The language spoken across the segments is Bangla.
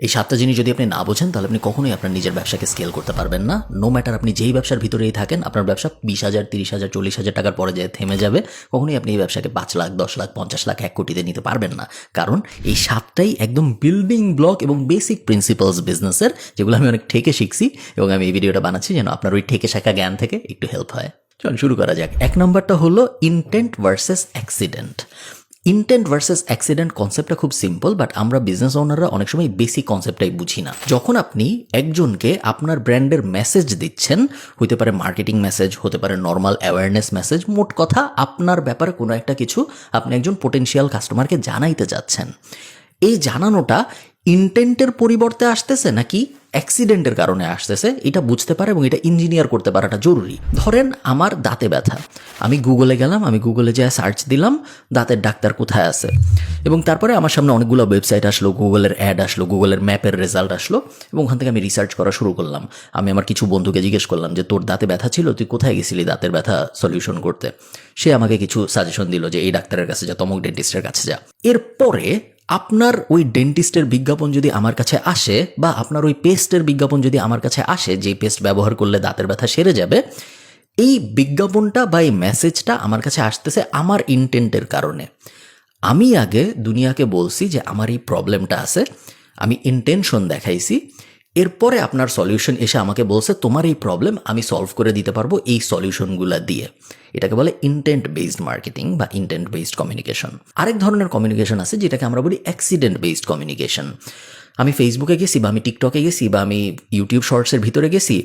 এই 7টা জিনিস যদি আপনি না বোঝেন তাহলে আপনি কখনোই আপনার নিজের ব্যবসাকে স্কেল করতে পারবেন না। নো ম্যাটার আপনি যেই ব্যবসার ভিতরেই থাকেন, আপনার ব্যবসা 20,000, 30,000, 40,000 টাকার পরে যায় থেমে যাবে। কখনোই আপনি এই ব্যবসাকে 5 লাখ, 10 লাখ, 50 লাখ, 1 কোটিতে নিতে পারবেন না। কারণ এই 7টাই একদম বিল্ডিং ব্লক এবং বেসিক প্রিন্সিপালস বিজনেসের, যেগুলো আমি অনেক ঠেকে শিখছি এবং আমি এই ভিডিওটা বানাচ্ছি যেন আপনার ওই ঠেকে শেখা জ্ঞান থেকে একটু হেল্প হয়। চল শুরু করা যাক। 1 নম্বরটা হলো intent versus accident. Intent versus accident কনসেপ্টটা খুব সিম্পল, বাট আমরা বিজনেস ওনাররা অনেক সময় বেসিক কনসেপ্টটাই বুঝি না। যখন আপনি একজনকে আপনার ব্র্যান্ডের মেসেজ দিচ্ছেন, হতে পারে মার্কেটিং মেসেজ, হতে পারে নর্মাল অ্যাওয়ারনেস মেসেজ, মোট কথা আপনার ব্যাপারে কোনো একটা কিছু আপনি একজন পোটেনশিয়াল কাস্টমারকে জানাইতে চাচ্ছেন, এই জানানোটা ইনটেন্টের পরিবর্তে আসতেছে নাকি অ্যাক্সিডেন্টের কারণে আসতেছে, এটা বুঝতে পারে এবং এটা ইঞ্জিনিয়ার করতে পারাটা জরুরি। ধরেন আমার দাঁতে ব্যথা, আমি গুগলে গেলাম, আমি গুগলে যা সার্চ দিলাম দাঁতের ডাক্তার কোথায় আছে, এবং তারপরে আমার সামনে অনেকগুলো ওয়েবসাইট আসলো, গুগলের অ্যাড আসলো, গুগলের ম্যাপের রেজাল্ট আসলো, এবং ওখান থেকে আমি রিসার্চ করা শুরু করলাম। আমি আমার কিছু বন্ধুকে জিজ্ঞেস করলাম যে তোর দাঁতে ব্যথা ছিল, তুই কোথায় গেছিলি দাঁতের ব্যথা সলিউশন করতে। সে আমাকে কিছু সাজেশন দিল যে এই ডাক্তারের কাছে যা, তমক ডেন্টিস্টের কাছে যা। এরপরে আপনার ওই ডেন্টিস্টের বিজ্ঞাপন যদি আমার কাছে আসে, বা আপনার ওই পেস্টের বিজ্ঞাপন যদি আমার কাছে আসে, যে পেস্ট ব্যবহার করলে দাঁতের ব্যথা সেরে যাবে, এই বিজ্ঞাপনটা বা এই মেসেজটা আমার কাছে আসতেছে আমার ইনটেন্টের কারণে। আমি আগে দুনিয়াকে বলছি যে আমার এই প্রবলেমটা আছে, আমি ইন্টেনশন দেখাইছি, এরপরে আপনার সলিউশন এসে আমাকে বলছে তোমার এই প্রবলেম আমি সলভ করে দিতে পারবো এই সলিউশনগুলো দিয়ে। এটাকে বলে ইন্টেন্ট বেসড মার্কেটিং বা ইন্টেন্ট বেসড কমিউনিকেশন। আরেক ধরনের কমিউনিকেশন আছে যেটাকে আমরা বলি অ্যাক্সিডেন্ট বেসড কমিউনিকেশন। আমি ফেসবুকে গেছি, বা আমি টিকটকে গেছি, বা আমি ইউটিউব শর্টসের ভিতরে গেছি,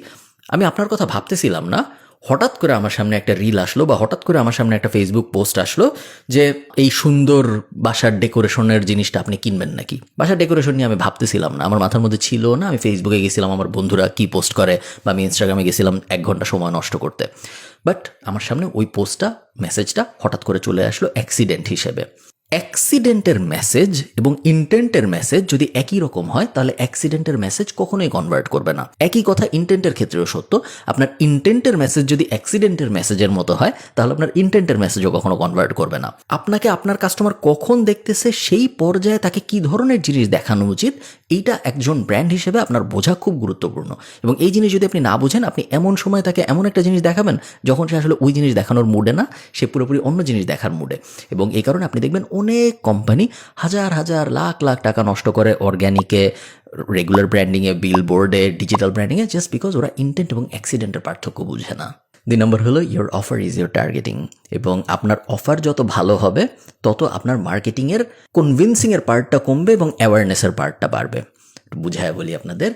আমি আপনার কথা ভাবতেছিলাম না, হঠাৎ করে আমার সামনে একটা রিল আসলো, বা হঠাৎ করে আমার সামনে একটা ফেসবুক পোস্ট আসলো যে এই সুন্দর বাসার ডেকোরেশনের জিনিসটা আপনি কিনবেন নাকি। বাসার ডেকোরেশন নিয়ে আমি ভাবতেছিলাম না, আমার মাথার মধ্যে ছিল না। আমি ফেসবুকে গেছিলাম আমার বন্ধুরা কি পোস্ট করে, বা আমি ইনস্টাগ্রামে গেছিলাম 1 ঘন্টা সময় নষ্ট করতে, বাট আমার সামনে ওই পোস্টটা, মেসেজটা হঠাৎ করে চলে আসলো অ্যাক্সিডেন্ট হিসেবে। অ্যাক্সিডেন্টের মেসেজ এবং ইন্টেন্টের মেসেজ যদি একই রকম হয়, তাহলে অ্যাক্সিডেন্টের মেসেজ কখনোই কনভার্ট করবে না। একই কথা ইন্টেন্টের ক্ষেত্রেও সত্য। আপনার ইন্টেন্টের মেসেজ যদি অ্যাক্সিডেন্টের মেসেজের মতো হয়, তাহলে আপনার ইন্টেন্টের মেসেজও কখনো কনভার্ট করবে না। আপনাকে আপনার কাস্টমার কখন দেখতেছে, সেই পর্যায়ে তাকে কি ধরনের জিনিস দেখানো উচিত, এইটা একজন ব্র্যান্ড হিসেবে আপনার বোঝা খুব গুরুত্বপূর্ণ। এবং এই জিনিস যদি আপনি না বোঝেন, আপনি এমন সময় তাকে এমন একটা জিনিস দেখাবেন যখন সে আসলে ওই জিনিস দেখানোর মুডে না, সে পুরোপুরি অন্য জিনিস দেখার মুডে। এবং এই কারণে আপনি দেখবেন অনেক কোম্পানি হাজার হাজার লাখ লাখ টাকা নষ্ট করে অর্গ্যানিকে, রেগুলার ব্র্যান্ডিংয়ে, বিলবোর্ডে, ডিজিটাল ব্র্যান্ডিংয়ে, জাস্ট বিকজ ওরা ইন্টেন্ট এবং অ্যাক্সিডেন্টের পার্থক্য বুঝে না। 2 নম্বর হলো your offer is your targeting. এবং আপনার অফার যত ভালো হবে, তত আপনার মার্কেটিংয়ের কনভিন্সিংয়ের পার্টটা কমবে এবং অ্যাওয়ারনেসের পার্টটা বাড়বে। বুঝায় বলি আপনাদের,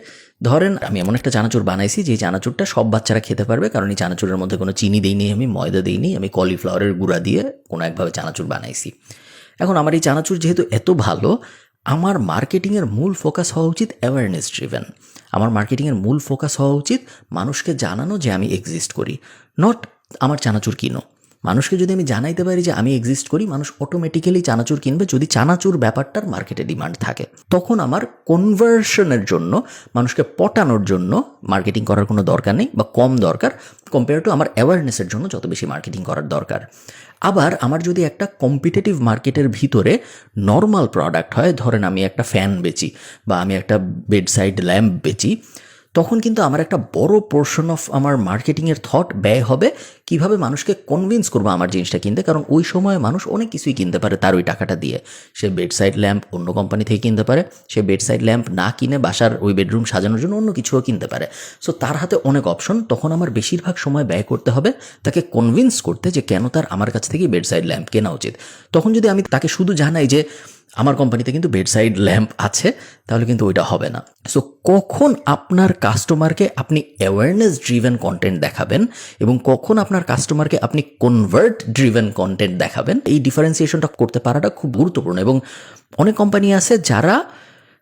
ধরেন আমি এমন একটা চানাচুর বানাইছি যে চানাচুরটা সব বাচ্চারা খেতে পারবে, কারণ এই চানাচুরের মধ্যে কোনো চিনি দিইনি, আমি ময়দা দিইনি, আমি কলিফ্লাওয়ারের গুঁড়া দিয়ে কোনো একভাবে চানাচুর বানাইছি। এখন আমার এই চানাচুর যেহেতু এত ভালো, আমার মার্কেটিংয়ের মূল ফোকাস হওয়া উচিত অ্যাওয়ারনেস ড্রিভেন। আমার মার্কেটিংয়ের মূল ফোকাস হওয়া উচিত মানুষকে জানানো যে আমি এক্সিস্ট করি, নট আমার চানাচুর কিনো। মানুষকে যদি আমি জানাইতে পারি যে আমি এক্সিস্ট করি, মানুষ অটোমেটিক্যালি চানাচুর কিনবে, যদি চানাচুর ব্যাপারটার মার্কেটে ডিমান্ড থাকে। তখন আমার কনভার্সনের জন্য, মানুষকে পটানোর জন্য মার্কেটিং করার কোনো দরকার নেই, বা কম দরকার কম্পেয়ার টু আমার অ্যাওয়ারনেসের জন্য যত বেশি মার্কেটিং করার দরকার। আবার আমার যদি একটা কম্পিটিটিভ মার্কেটের ভিতরে নর্মাল প্রোডাক্ট হয়, ধরেন আমি একটা ফ্যান বেচি, বা আমি একটা বেডসাইড ল্যাম্প বেচি, তখন কিন্তু আমার একটা বড় পোর্শন অফ আমার মার্কেটিংয়ের থট ব্যয় হবে কিভাবে মানুষকে কনভিন্স করবো আমার জিনিসটা কিনতে। কারণ ওই সময় মানুষ অনেক কিছুই কিনতে পারে তার ওই টাকাটা দিয়ে। সে বেডসাইড ল্যাম্প অন্য কোম্পানি থেকে কিনতে পারে, সে বেডসাইড ল্যাম্প না কিনে বাসার ওই বেডরুম সাজানোর জন্য অন্য কিছুও কিনতে পারে। সো তার হাতে অনেক অপশন। তখন আমার বেশিরভাগ সময় ব্যয় করতে হবে তাকে কনভিন্স করতে যে কেন তার আমার কাছ থেকে বেডসাইড ল্যাম্প কেনা উচিত। তখন যদি আমি তাকে শুধু জানাই যে আমার কোম্পানিতে কিন্তু বেডসাইড ল্যাম্প আছে, তাহলে কিন্তু ওইটা হবে না। সো কখন আপনার কাস্টমারকে আপনি অ্যাওয়ারনেস ড্রিভেন কন্টেন্ট দেখাবেন এবং কখন আপনার কাস্টমারকে আপনি কনভার্ট ড্রিভেন কন্টেন্ট দেখাবেন, এই ডিফারেন্সিয়েশনটা করতে পারাটা খুব গুরুত্বপূর্ণ। এবং অনেক কোম্পানি আছে যারা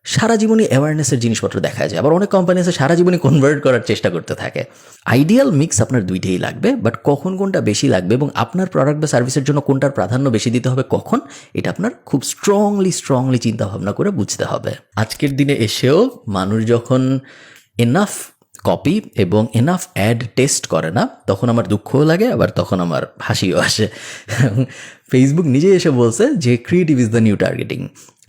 সারা জীবনই অ্যাওয়ারনেসের জিনিসপত্র দেখা যায়, আবার অনেক কোম্পানি আছে সারা জীবনই কনভার্ট করার চেষ্টা করতে থাকে। আইডিয়াল মিক্স আপনার দুইটাই লাগবে, বাট কখন কোনটা বেশি লাগবে এবং আপনার প্রোডাক্ট বা সার্ভিসের জন্য কোনটার প্রাধান্য বেশি দিতে হবে কখন, এটা আপনার খুব স্ট্রংলি চিন্তা ভাবনা করে বুঝতে হবে। আজকের দিনে এসেও মানুষ যখন এনাফ কপি এবং এনাফ অ্যাড টেস্ট করে না, তখন আমার দুঃখও লাগে, আবার তখন আমার হাসিও আসে। ফেসবুক নিজেই এসে বলছে যে creative is the new targeting.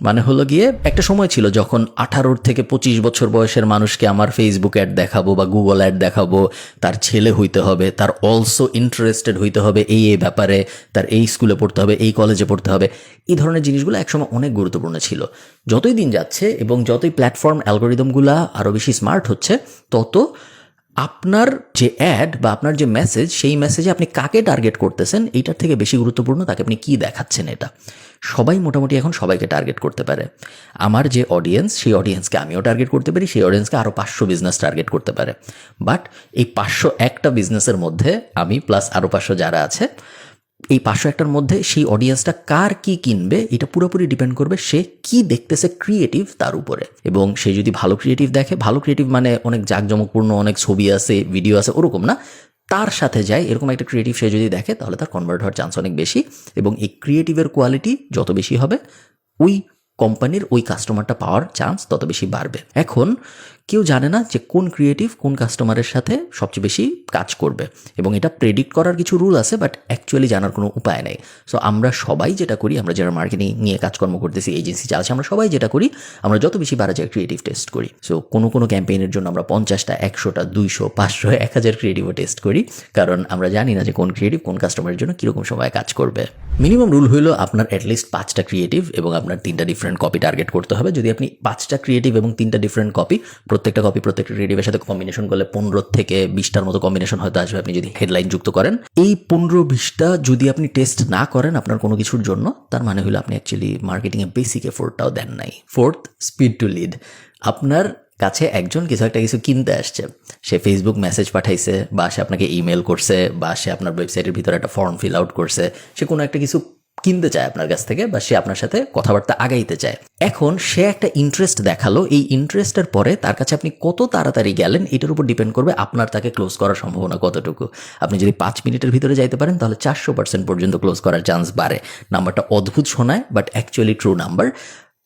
মানে হলো গিয়ে একটা সময় ছিল যখন 18 থেকে 25 বছর বয়সের মানুষকে আমার ফেসবুক অ্যাড দেখাবো বা গুগল অ্যাড দেখাবো, তার ছেলে হইতে হবে, তার অলসো ইন্টারেস্টেড হইতে হবে এই ব্যাপারে, তার এই স্কুলে পড়তে হবে, এই কলেজে পড়তে হবে, এই ধরনের জিনিসগুলো একসময় অনেক গুরুত্বপূর্ণ ছিল। যতই দিন যাচ্ছে এবং যতই প্ল্যাটফর্ম অ্যালগোরিদমগুলো আরও বেশি স্মার্ট হচ্ছে, তত আপনার যে অ্যাড বা আপনার যে মেসেজ, সেই মেসেজে আপনি কাকে টার্গেট করতেছেন এইটার থেকে বেশি গুরুত্বপূর্ণ তাকে আপনি কী দেখাচ্ছেন। এটা সবাই মোটামুটি এখন সবাইকে টার্গেট করতে পারে। আমার যে অডিয়েন্স, সেই অডিয়েন্সকে আমিও টার্গেট করতে পারি, সেই অডিয়েন্সকে আরও 500 বিজনেস টার্গেট করতে পারে। বাট এই 501টা বিজনেসের মধ্যে আমি প্লাস আরও 500 যারা আছে, এই 501টার মধ্যে সেই অডিয়েন্সটা কার কি কিনবে এটা পুরোপুরি ডিপেন্ড করবে সে কি দেখতেছে ক্রিয়েটিভ তার উপরে। এবং সে যদি ভালো ক্রিয়েটিভ দেখে, ভালো ক্রিয়েটিভ মানে অনেক জাঁকজমকপূর্ণ, অনেক ছবি আছে, ভিডিও আছে, ওরকম না, তার সাথে যায় এরকম একটা ক্রিয়েটিভ সে যদি দেখে, তাহলে তার কনভার্ট হওয়ার চান্স অনেক বেশি। এবং এই ক্রিয়েটিভের কোয়ালিটি যত বেশি হবে, ওই কোম্পানির ওই কাস্টমারটা পাওয়ার চান্স তত বেশি বাড়বে। এখন কেউ জানে না যে কোন ক্রিয়েটিভ কোন কাস্টমারের সাথে সবচেয়ে বেশি কাজ করবে, এবং এটা প্রেডিক্ট করার কিছু রুল আছে, বাট অ্যাকচুয়ালি জানার কোনো উপায় নেই। সো আমরা সবাই যেটা করি, আমরা যারা মার্কেটিং নিয়ে কাজকর্ম করতেছি, এজেন্সি চালাচ্ছি, আমরা সবাই যেটা করি, আমরা যত বেশি পারা যায় ক্রিয়েটিভ টেস্ট করি। সো কোনো ক্যাম্পেইনের জন্য আমরা 50টা, 100টা, 200, 500, 1000 ক্রিয়েটিভও টেস্ট করি, কারণ আমরা জানি না যে কোন ক্রিয়েটিভ কোন কাস্টমারের জন্য কীরকম সময় কাজ করবে। মিনিমাম রুল হলো আপনার অ্যাটলিস্ট 5টা ক্রিয়েটিভ এবং আপনার 3টা ডিফারেন্ট কপি টার্গেট করতে হবে। যদি আপনি 5টা ক্রিয়েটিভ এবং 3টা ডিফারেন্ট কপি, প্রত্যেকটা ক্রিয়েটিভের সাথে কম্বিনেশন করলে 15 থেকে 20টার মতো কম্বিনেশন হয়তো আসবে আপনি যদি হেডলাইন যুক্ত করেন। এই 15-20টা যদি আপনি টেস্ট না করেন আপনার কোনো কিছুর জন্য, তার মানে হলো আপনি অ্যাকচুয়ালি মার্কেটিংয়ে বেসিক এফোর্টটাও দেন নাই। 4th, speed to lead. আপনার কাছে একজন কিছু কিনতে আসছে, সে ফেসবুক মেসেজ পাঠাইছে, বা সে আপনাকে ইমেল করছে, বা সে আপনার ওয়েবসাইটের ভিতরে একটা ফর্ম ফিল আউট করছে, সে কোনো একটা কিছু কিনতে চায় আপনার কাছ থেকে, বা সে আপনার সাথে কথাবার্তা আগাইতে চায়। এখন সে একটা ইন্টারেস্ট দেখালো, এই ইন্টারেস্টের পরে তার কাছে আপনি কত তাড়াতাড়ি গেলেন এটার উপর ডিপেন্ড করবে আপনার তাকে ক্লোজ করার সম্ভাবনা কতটুকু। আপনি যদি 5 মিনিটের ভিতরে যাইতে পারেন, তাহলে 400% পর্যন্ত ক্লোজ করার চান্স বাড়ে। নাম্বারটা অদ্ভুত শোনায়, বাট অ্যাকচুয়ালি ট্রু নাম্বার।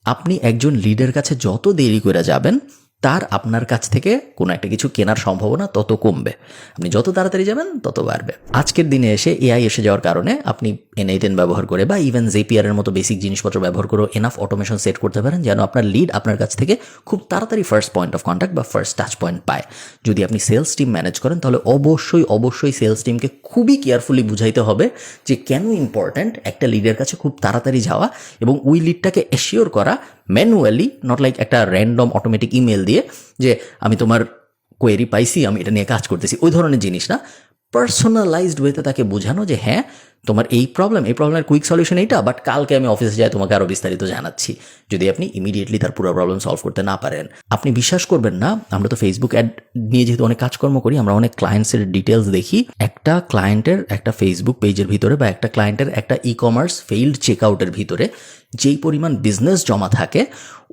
আপনি একজন লিডের কাছে যত দেরি করে যাবেন, তার আপনার কাছ থেকে কোনো একটা কিছু কেনার সম্ভাবনা তত কমবে। আপনি যত তাড়াতাড়ি যাবেন তত বাড়বে। আজকের দিনে এসে এআই এসে যাওয়ার কারণে আপনি N8N ব্যবহার করে বা ইভেন Zapier এর মতো বেসিক জিনিসপত্র ব্যবহার করে এনাফ অটোমেশন সেট করতে পারেন যেন আপনার লিড আপনার কাছ থেকে খুব তাড়াতাড়ি ফার্স্ট পয়েন্ট অফ কন্ট্যাক্ট বা ফার্স্ট টাচ পয়েন্ট পায়। যদি আপনি সেলস টিম ম্যানেজ করেন, তাহলে অবশ্যই সেলস টিমকে খুবই কেয়ারফুলি বুঝাইতে হবে যে কেন ইম্পর্ট্যান্ট একটা লিডের কাছে খুব তাড়াতাড়ি যাওয়া, এবং ওই লিডটাকে এশিওর করা ম্যানুয়ালি, নট লাইক একটা র্যান্ডম অটোমেটিক ইমেল দিয়ে যে আমি তোমার কোয়েরি পাইছি, আমি এটা নিয়ে কাজ করতেছি, ওই ধরনের জিনিস না। পার্সোনালাইজড ওয়েতে তাকে বোঝানো যে হ্যাঁ তোমার এই প্রবলেমের কুইক সলিউশন এইটা, বাট কালকে আমি অফিসে যাই তোমাকে আরও বিস্তারিত জানাচ্ছি। যদি আপনি ইমিডিয়েটলি তার পুরো প্রবলেম সলভ করতে না পারেন, আপনি বিশ্বাস করবেন না, আমরা তো ফেসবুক অ্যাড নিয়ে যেহেতু অনেক কাজকর্ম করি, আমরা অনেক ক্লায়েন্টসের ডিটেলস দেখি। একটা ক্লায়েন্টের একটা ফেসবুক পেজের ভিতরে বা একটা ক্লায়েন্টের একটা ই-কমার্স ফেইল্ড চেকআউটের ভিতরে যেই পরিমাণ বিজনেস জমা থাকে,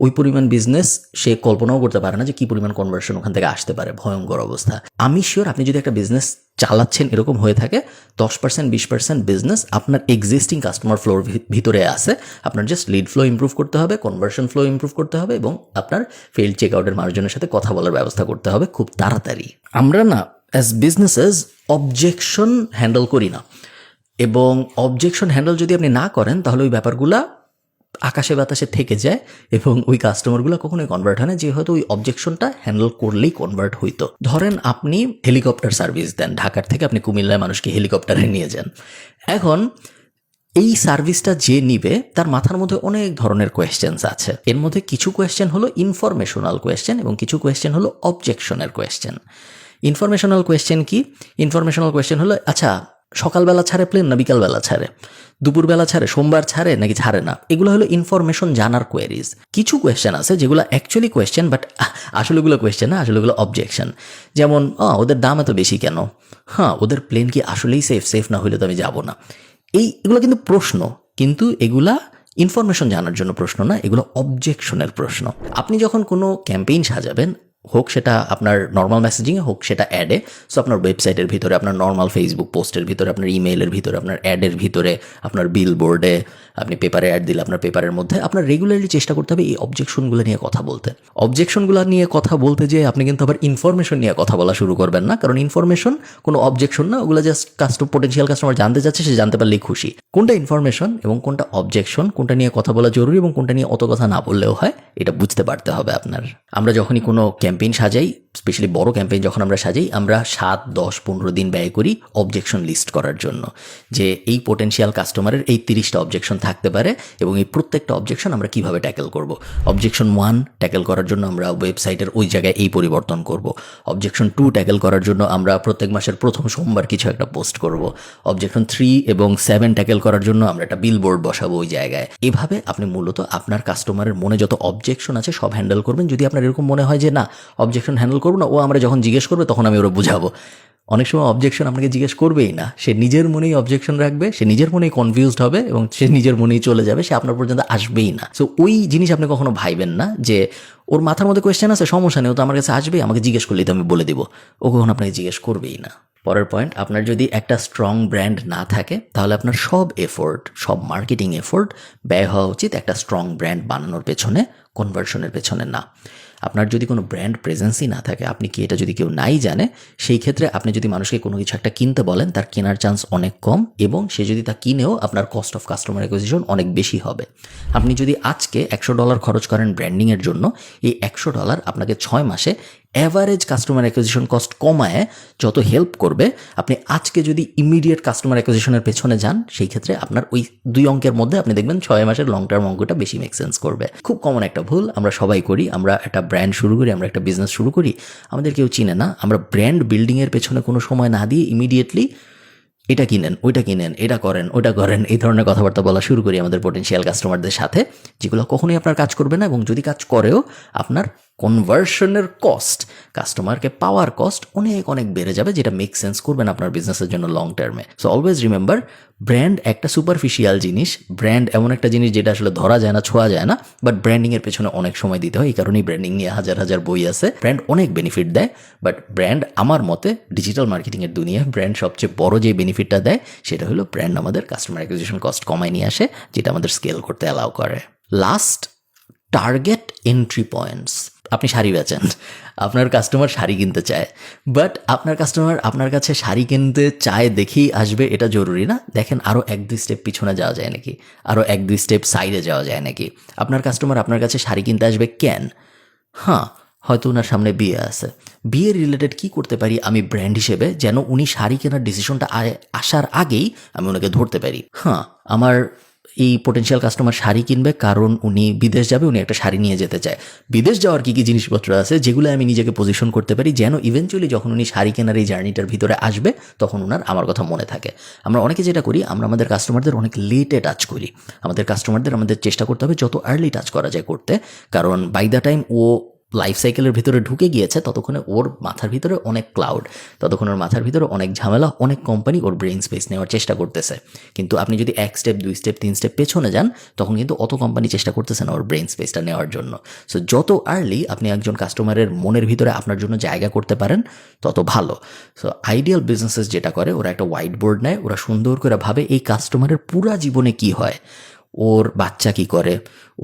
ওই পরিমাণ বিজনেস সে কল্পনাও করতে পারে না যে কি পরিমাণ কনভার্সন ওখান থেকে আসতে পারে। ভয়ঙ্কর অবস্থা। আমি শিওর আপনি যদি একটা বিজনেস চালাচ্ছেন এরকম হয়ে থাকে, 10% 20% বিজনেস আপনার এক্সিস্টিং কাস্টমার ফ্লোর ভিতরে আছে। আপনার জাস্ট লিড ফ্লো ইমপ্রুভ করতে হবে, কনভার্সন ফ্লো ইমপ্রুভ করতে হবে, এবং আপনার ফেইল্ড চেকআউটের মানুষজনের সাথে কথা বলার ব্যবস্থা করতে হবে খুব তাড়াতাড়ি। আমরা না অ্যাজ বিজনেসেস অবজেকশন হ্যান্ডেল করি না, এবং অবজেকশন হ্যান্ডেল যদি আপনি না করেন, তাহলে ওই ব্যাপারগুলা আকাশে বাতাসে থেকে যায়, এবং ওই কাস্টমারগুলো কখনোই কনভার্ট হয় না, যে হয়তো ওই অবজেকশনটা হ্যান্ডেল করলেই কনভার্ট হইতো। ধরেন আপনি হেলিকপ্টার সার্ভিস দেন, ঢাকার থেকে আপনি কুমিল্লায় মানুষকে হেলিকপ্টারে নিয়ে যান। এখন এই সার্ভিসটা যে নিবে তার মাথার মধ্যে অনেক ধরনের কোয়েশ্চেন্স আছে। এর মধ্যে কিছু কোয়েশ্চেন হলো ইনফরমেশনাল কোয়েশ্চেন এবং কিছু কোয়েশ্চেন হলো অবজেকশনের কোয়েশ্চেন। ইনফরমেশনাল কোয়েশ্চেন কি? ইনফরমেশনাল কোয়েশ্চেন হলো আচ্ছা সকালবেলা ছাড়ে প্লেন না বিকালবেলা ছাড়ে, দুপুরবেলা ছাড়ে, সোমবার ছাড়ে নাকি ছাড়ে না, এগুলো হলো ইনফরমেশন জানার কোয়েরিজ। কিছু কোয়েশ্চেন আছে যেগুলো অ্যাকচুয়ালি কোয়েশ্চেন, বাট আসলে এগুলো কোয়েশ্চেন না, আসলে এগুলো অবজেকশন। যেমন ওদের দাম এত বেশি কেন, ওদের প্লেন কি আসলেই সেফ না হইলে তো আমি যাব না। এগুলো কিন্তু প্রশ্ন, কিন্তু এগুলা ইনফরমেশন জানার জন্য প্রশ্ন না, এগুলো অবজেকশনের প্রশ্ন। আপনি যখন কোনো ক্যাম্পেইন সাজাবেন, হোক সেটা আপনার নর্মাল মেসেজিংয়ে, হোক সেটা অ্যাডে। সো আপনার ওয়েবসাইটের ভিতরে, আপনার নর্মাল ফেসবুক পোস্টের ভিতরে, আপনার ইমেইলের ভিতরে, আপনার অ্যাডের ভিতরে, আপনার বিলবোর্ডে, আপনি পেপারে অ্যাড দিলে আপনার পেপারের মধ্যে আপনার রেগুলারলি চেষ্টা করতে হবে এই অবজেকশনগুলো নিয়ে কথা বলতে। অবজেকশনগুলো নিয়ে কথা বলতে যে আপনি কিন্তু আবার ইনফরমেশন নিয়ে কথা বলা শুরু করবেন না, কারণ ইনফরমেশন কোনো অবজেকশন না, ওগুলো জাস্ট পোটেনশিয়াল কাস্টমার জানতে চাচ্ছে, সে জানতে পারলেই খুশি। কোনটা ইনফরমেশন এবং কোনটা অবজেকশন, কোনটা নিয়ে কথা বলা জরুরি এবং কোনটা নিয়ে অত কথা না বললেও হয়, এটা বুঝতে পারতে হবে আপনার। আমরা যখনই কোনো ক্যাম্পেইন সাজাই, স্পেশালি বড় ক্যাম্পেইন যখন আমরা সাজাই, আমরা 7, 10, 15 দিন ব্যয় করি অবজেকশন লিস্ট করার জন্য, যে এই পোটেনশিয়াল কাস্টমারের এই 30টা অবজেকশন থাকতে পারে এবং এই প্রত্যেকটা অবজেকশন আমরা কিভাবে ট্যাকেল করব। অবজেকশন 1 ট্যাকেল করার জন্য আমরা ওয়েবসাইটের ওই জায়গায় এই পরিবর্তন করব। অবজেকশন 2 ট্যাকেল করার জন্য আমরা প্রত্যেক মাসের প্রথম সোমবার কিছু একটা পোস্ট করব। অবজেকশন 3 এবং 7 ট্যাকেল করার জন্য আমরা একটা বিলবোর্ড বসাবো ওই জায়গায়। এভাবে আপনি মূলত আপনার কাস্টমারের মনে যত অবজেকশন আছে সব হ্যান্ডেল করবেন। যদি আপনার এরকম মনে হয় যে না, অবজেকশন হ্যান্ডেল করবো না, ও আমরা যখন জিজ্ঞেস করবে তখন আমি ওরা বুঝাবো, অনেক সময় অবজেকশন আপনাকে জিজ্ঞেস করবেই না, সে নিজের মনেই অবজেকশন রাখবে, সে নিজের মনেই কনফিউজড হবে এবং সে নিজের মনেই চলে যাবে, সে আপনার পর্যন্ত আসবেই না। সো ওই জিনিস আপনি কখনো ভাইবেন না যে ওর মাথার মধ্যে কোয়েশ্চেন আছে, সমস্যা নেই, ও তো আমার কাছে আসবেই, আমাকে জিজ্ঞেস করলেই তো আমি বলে দিব। ও কখনো আপনাকে জিজ্ঞেস করবেই না। পরের পয়েন্ট, আপনার যদি একটা স্ট্রং ব্র্যান্ড না থাকে তাহলে আপনার সব এফোর্ট, সব মার্কেটিং এফোর্ট ব্যয় হওয়া উচিত একটা স্ট্রং ব্র্যান্ড বানানোর পেছনে, কনভার্সনের পেছনে না। আপনার যদি কোনো ব্র্যান্ড প্রেজেন্সই না থাকে, আপনি কি এটা যদি কেউ নাই জানে, সেই ক্ষেত্রে আপনি যদি মানুষকে কোনো কিছু একটা কিনতে বলেন, তার কেনার চান্স অনেক কম এবং সে যদি তা কিনেও আপনার কস্ট অফ কাস্টমার অ্যাকুইজিশন অনেক বেশি হবে। আপনি যদি আজকে $100 খরচ করেন ব্র্যান্ডিংয়ের জন্য, এই $100 আপনাকে 6 মাসে অ্যাভারেজ কাস্টমার অ্যাকুইজিশন কস্ট কমায় যত হেল্প করবে, আপনি আজকে যদি ইমিডিয়েট কাস্টমার অ্যাকুইজিশনের পেছনে যান, সেই ক্ষেত্রে আপনার ওই 2 অঙ্কের মধ্যে আপনি দেখবেন 6 মাসের লং টার্ম অঙ্কটা বেশি মেক সেন্স করবে। খুব কমন একটা ভুল আমরা সবাই করি, আমরা একটা ব্র্যান্ড শুরু করি, আমরা একটা বিজনেস শুরু করি, আমাদের কেউ চিনে না, আমরা ব্র্যান্ড বিল্ডিংয়ের পেছনে কোনো সময় না দিয়ে ইমিডিয়েটলি এটা কিনেন, ওইটা কিনেন, এটা করেন, ওটা করেন, এই ধরনের কথাবার্তা বলা শুরু করি আমাদের পোটেনশিয়াল কাস্টমারদের সাথে, যেগুলো কখনোই আপনার কাজ করবে না এবং যদি কাজ করেও আপনার কনভার্সনের কস্ট, কাস্টমারকে পাওয়ার কস্ট অনেক অনেক বেড়ে যাবে, যেটা মেক সেন্স করবে না আপনার বিজনেসের জন্য লং টার্মে। সো অলওয়েজ রিমেম্বার, ব্র্যান্ড একটা সুপারফিশিয়াল জিনিস, ব্র্যান্ড এমন একটা জিনিস যেটা আসলে ধরা যায় না, ছোঁয়া যায় না, বাট ব্র্যান্ডিংয়ের পেছনে অনেক সময় দিতে হয়। এই কারণেই ব্র্যান্ডিং নিয়ে হাজার হাজার বই আছে। ব্র্যান্ড অনেক বেনিফিট দেয়, বাট ব্র্যান্ড আমার মতে ডিজিটাল মার্কেটিংয়ের দুনিয়ায় ব্র্যান্ড সবচেয়ে বড় যে বেনিফিটটা দেয় সেটা হলো ব্র্যান্ড আমাদের কাস্টমার অ্যাকুইজিশন কস্ট কমায় নিয়ে আসে, যেটা আমাদের স্কেল করতে অ্যালাউ করে। Last, target entry points. আপনি শাড়ি বেচেন, আপনার কাস্টমার শাড়ি কিনতে চায়, বাট আপনার কাস্টমার আপনার কাছে শাড়ি কিনতে চায় দেখেই আসবে এটা জরুরি না। দেখেন আরও 1-2 স্টেপ পিছনে যাওয়া যায় নাকি, আরও 1-2 স্টেপ সাইডে যাওয়া যায় নাকি। আপনার কাস্টমার আপনার কাছে শাড়ি কিনতে আসবে কেন? হ্যাঁ, হয়তো ওনার সামনে বিয়ে আছে, বিয়ে রিলেটেড কি করতে পারি আমি ব্র্যান্ড হিসেবে যেন উনি শাড়ি কেনার ডিসিশনটা আসার আগেই আমি ওনাকে ধরতে পারি। হ্যাঁ, আমার এই পোটেনশিয়াল কাস্টমার শাড়ি কিনবে কারণ উনি বিদেশ যাবে, উনি একটা শাড়ি নিয়ে যেতে চায়। বিদেশ যাওয়ার কী কী জিনিসপত্র আছে যেগুলো আমি নিজেকে পজিশন করতে পারি যেন ইভেনচুয়ালি যখন উনি শাড়ি কেনার এই জার্নিটার ভিতরে আসবে তখন ওনার আমার কথা মনে থাকে। আমরা অনেকে যেটা করি, আমরা আমাদের কাস্টমারদের অনেক লেটে টাচ করি। আমাদের কাস্টমারদের আমাদের চেষ্টা করতে হবে যত আর্লি টাচ করা যায় করতে, কারণ বাই দ্য টাইম ও লাইফ সাইকেলের ভিতরে ঢুকে গিয়েছে ততক্ষণে ওর মাথার ভিতরে অনেক ক্লাউড, ততক্ষণ ওর মাথার ভিতরে অনেক ঝামেলা, অনেক কোম্পানি ওর ব্রেইন স্পেস নেওয়ার চেষ্টা করতেছে। কিন্তু আপনি যদি 1 স্টেপ 2 স্টেপ 3 স্টেপ পেছনে যান তখন কিন্তু অত কোম্পানি চেষ্টা করতেছে না ওর ব্রেইন স্পেসটা নেওয়ার জন্য। সো যত আর্লি আপনি একজন কাস্টমারের মনের ভিতরে আপনার জন্য জায়গা করতে পারেন তত ভালো। সো আইডিয়াল বিজনেসেস যেটা করে, ওরা একটা হোয়াইট বোর্ড নেয়, ওরা সুন্দর করে ভাবে এই কাস্টমারের পুরা জীবনে কি হয়, ওর বাচ্চা কি করে,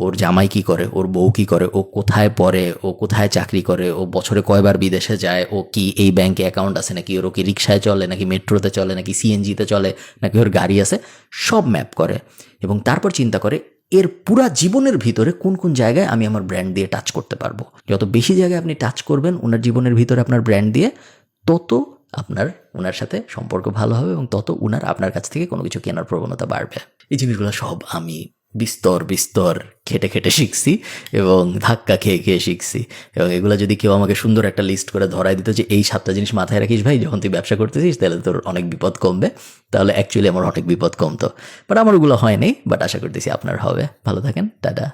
ওর জামাই কি করে, ওর বউ কি করে, ও কোথায় পড়ে, ও কোথায় চাকরি করে, ও বছরে কয়বার বিদেশে যায়, ও কি এই ব্যাংকে অ্যাকাউন্ট আছে নাকি, ওর কি রিক্সায় চলে নাকি মেট্রোতে চলে নাকি সিএনজিতে চলে নাকি ওর গাড়ি আছে, সব ম্যাপ করে এবং তারপর চিন্তা করে এর পুরা জীবনের ভিতরে কোন কোন জায়গায় আমি আমার ব্র্যান্ড দিয়ে টাচ করতে পারবো। যত বেশি জায়গায় আপনি টাচ করবেন ওনার জীবনের ভিতরে আপনার ব্র্যান্ড দিয়ে, তত আপনার ওনার সাথে সম্পর্ক ভালো হবে এবং তত ওনার আপনার কাছ থেকে কোনো কিছু কেনার প্রবণতা বাড়বে। এই জিনিসগুলো সব আমি বিস্তর খেটে খেটে শিখছি এবং ধাক্কা খেয়ে খেয়ে শিখছি। এবং এগুলো যদি কেউ আমাকে সুন্দর একটা লিস্ট করে ধরাই দিত যে এই 7টা জিনিস মাথায় রাখিস ভাই যখন তুই ব্যবসা করতেছিস, তাহলে তোর অনেক বিপদ কমবে, তাহলে অ্যাকচুয়ালি আমার অনেক বিপদ কমতো। বাট আমার ওগুলো হয় নাই, বাট আশা করতেছি আপনার হবে। ভালো থাকেন, টাটা।